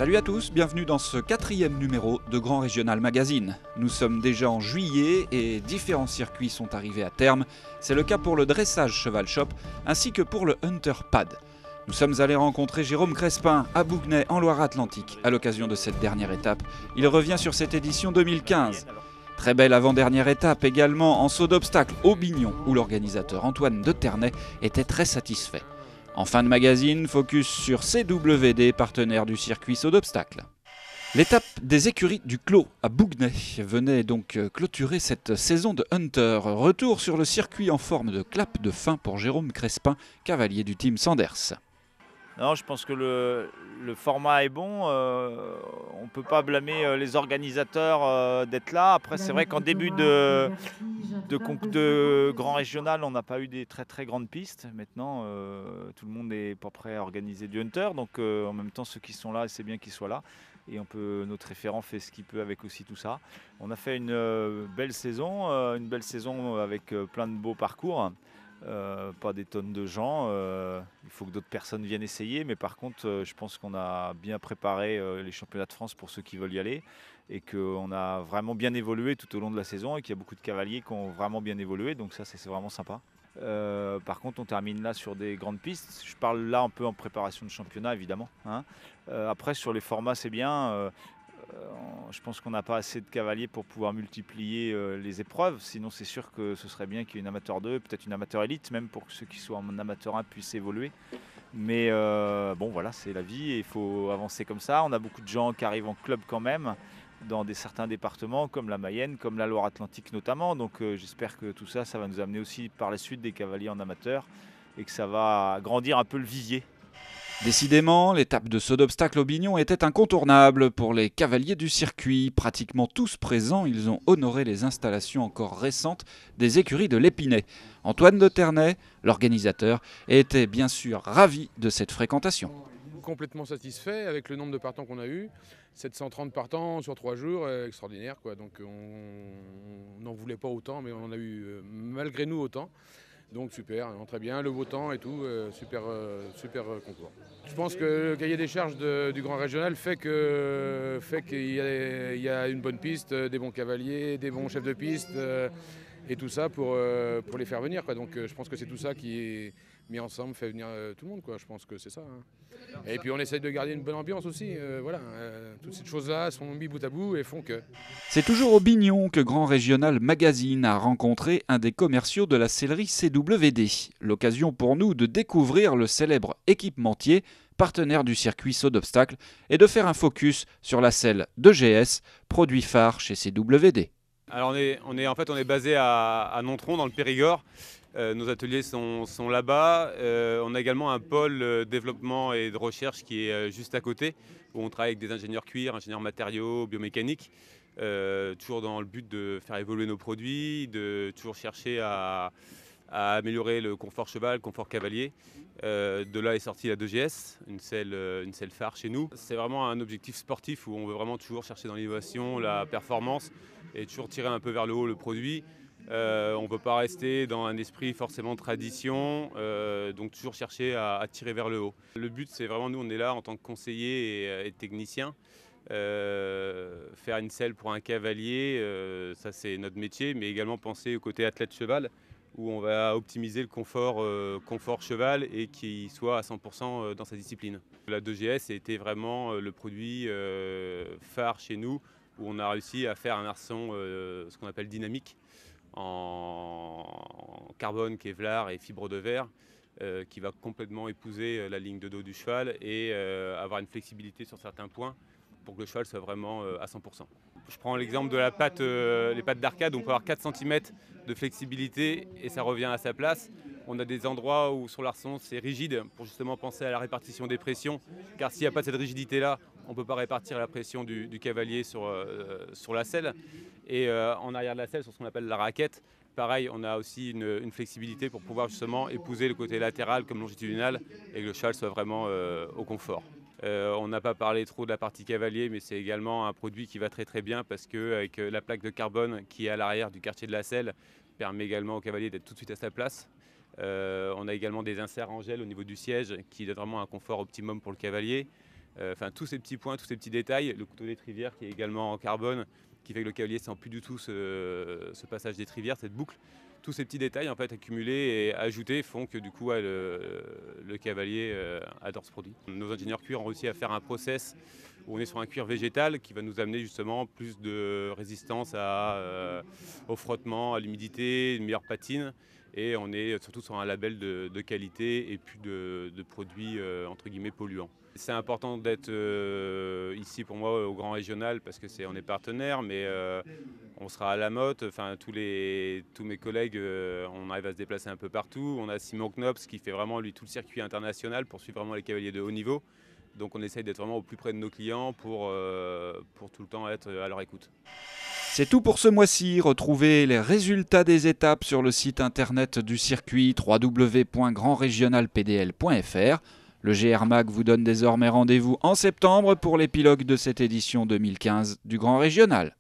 Salut à tous, bienvenue dans ce 4e numéro de Grand Régional Magazine. Nous sommes déjà en juillet et différents circuits sont arrivés à terme. C'est le cas pour le dressage Cheval Shop ainsi que pour le Hunter Pad. Nous sommes allés rencontrer Jérôme Crespin à Bougnay en Loire-Atlantique à l'occasion de cette dernière étape. Il revient sur cette édition 2015. Très belle avant-dernière étape également en saut d'obstacle au Bignon où l'organisateur Antoine de Ternay était très satisfait. En fin de magazine, focus sur CWD, partenaire du circuit saut d'obstacle. L'étape des écuries du Clos à Bougnay venait donc clôturer cette saison de Hunter. Retour sur le circuit en forme de clap de fin pour Jérôme Crespin, cavalier du team Sanders. Non, je pense que le format est bon. On ne peut pas blâmer les organisateurs d'être là. Après, c'est vrai qu'en début de grand régional, on n'a pas eu des très très grandes pistes. Maintenant, tout le monde n'est pas prêt à organiser du Hunter. Donc en même temps, ceux qui sont là, c'est bien qu'ils soient là. Et notre référent fait ce qu'il peut avec aussi tout ça. On a fait une belle saison avec plein de beaux parcours. Pas des tonnes de gens, il faut que d'autres personnes viennent essayer, mais par contre je pense qu'on a bien préparé les championnats de France pour ceux qui veulent y aller et qu'on a vraiment bien évolué tout au long de la saison et qu'il y a beaucoup de cavaliers qui ont vraiment bien évolué, donc ça c'est vraiment sympa. Par contre on termine là sur des grandes pistes, je parle là un peu en préparation de championnat évidemment, hein. Après sur les formats c'est bien. Je pense qu'on n'a pas assez de cavaliers pour pouvoir multiplier les épreuves. Sinon, c'est sûr que ce serait bien qu'il y ait une amateur 2, peut-être une amateur élite, même pour que ceux qui soient en amateur 1 puissent évoluer. Mais bon, voilà, c'est la vie et il faut avancer comme ça. On a beaucoup de gens qui arrivent en club quand même, dans certains départements, comme la Mayenne, comme la Loire-Atlantique notamment. Donc j'espère que tout ça, ça va nous amener aussi par la suite des cavaliers en amateur et que ça va agrandir un peu le vivier. Décidément, l'étape de saut d'obstacle au Bignon était incontournable pour les cavaliers du circuit. Pratiquement tous présents, ils ont honoré les installations encore récentes des écuries de l'Épinay. Antoine de Ternay, l'organisateur, était bien sûr ravi de cette fréquentation. Complètement satisfait avec le nombre de partants qu'on a eu. 730 partants sur 3 jours, extraordinaire, quoi. Donc on n'en voulait pas autant, mais on en a eu malgré nous autant. Donc super, très bien, le beau temps et tout, super concours. Je pense que le cahier des charges du Grand Régional fait qu'il y a une bonne piste, des bons cavaliers, des bons chefs de piste et tout ça pour les faire venir, quoi. Donc je pense que c'est tout ça qui est mis ensemble, fait venir tout le monde, quoi. Je pense que c'est ça, hein. Et puis on essaye de garder une bonne ambiance aussi, voilà. Toutes ces choses-là sont mises bout à bout et font que... C'est toujours au Bignon que Grand Régional Magazine a rencontré un des commerciaux de la sellerie CWD. L'occasion pour nous de découvrir le célèbre équipementier, partenaire du circuit saut d'obstacle, et de faire un focus sur la selle d'EGS, produit phare chez CWD. Alors on est basé à Nontron dans le Périgord. Nos ateliers sont là-bas. On a également un pôle développement et de recherche qui est juste à côté, où on travaille avec des ingénieurs cuir, ingénieurs matériaux, biomécaniques, toujours dans le but de faire évoluer nos produits, de toujours chercher à améliorer le confort cheval, le confort cavalier. De là est sortie la 2GS, une selle phare chez nous. C'est vraiment un objectif sportif où on veut vraiment toujours chercher dans l'innovation, la performance et toujours tirer un peu vers le haut le produit. On ne peut pas rester dans un esprit forcément tradition, donc toujours chercher à tirer vers le haut. Le but, c'est vraiment, nous on est là en tant que conseiller et technicien. Faire une selle pour un cavalier, ça c'est notre métier, mais également penser au côté athlète cheval, où on va optimiser le confort cheval et qu'il soit à 100% dans sa discipline. La 2GS a été vraiment le produit phare chez nous, où on a réussi à faire un arçon, ce qu'on appelle dynamique, en carbone, Kevlar et fibre de verre, qui va complètement épouser la ligne de dos du cheval et avoir une flexibilité sur certains points pour que le cheval soit vraiment à 100%. Je prends l'exemple de les pattes d'arcade, on peut avoir 4 cm de flexibilité et ça revient à sa place. On a des endroits où sur l'arçon c'est rigide pour justement penser à la répartition des pressions, car s'il n'y a pas cette rigidité-là, on ne peut pas répartir la pression du cavalier sur la selle. Et en arrière de la selle, sur ce qu'on appelle la raquette, pareil, on a aussi une flexibilité pour pouvoir justement épouser le côté latéral comme longitudinal et que le cheval soit vraiment au confort. On n'a pas parlé trop de la partie cavalier, mais c'est également un produit qui va très très bien parce qu'avec la plaque de carbone qui est à l'arrière du quartier de la selle, permet également au cavalier d'être tout de suite à sa place. On a également des inserts en gel au niveau du siège qui donnent vraiment un confort optimum pour le cavalier. Enfin, tous ces petits points, tous ces petits détails. Le couteau d'étrivière qui est également en carbone, qui fait que le cavalier ne sent plus du tout ce passage d'étrivière, cette boucle. Tous ces petits détails en fait, accumulés et ajoutés font que du coup le cavalier adore ce produit. Nos ingénieurs cuir ont réussi à faire un process où on est sur un cuir végétal qui va nous amener justement plus de résistance au frottement, à l'humidité, une meilleure patine. Et on est surtout sur un label de qualité et plus de produits entre guillemets polluants. C'est important d'être ici pour moi au Grand Régional parce on est partenaire, mais on sera à la Motte. Enfin, tous mes collègues, on arrive à se déplacer un peu partout. On a Simon Knops qui fait vraiment lui tout le circuit international pour suivre vraiment les cavaliers de haut niveau. Donc on essaye d'être vraiment au plus près de nos clients pour tout le temps être à leur écoute. C'est tout pour ce mois-ci. Retrouvez les résultats des étapes sur le site internet du circuit www.grandregionalpdl.fr. Le GR Mag vous donne désormais rendez-vous en septembre pour l'épilogue de cette édition 2015 du Grand Régional.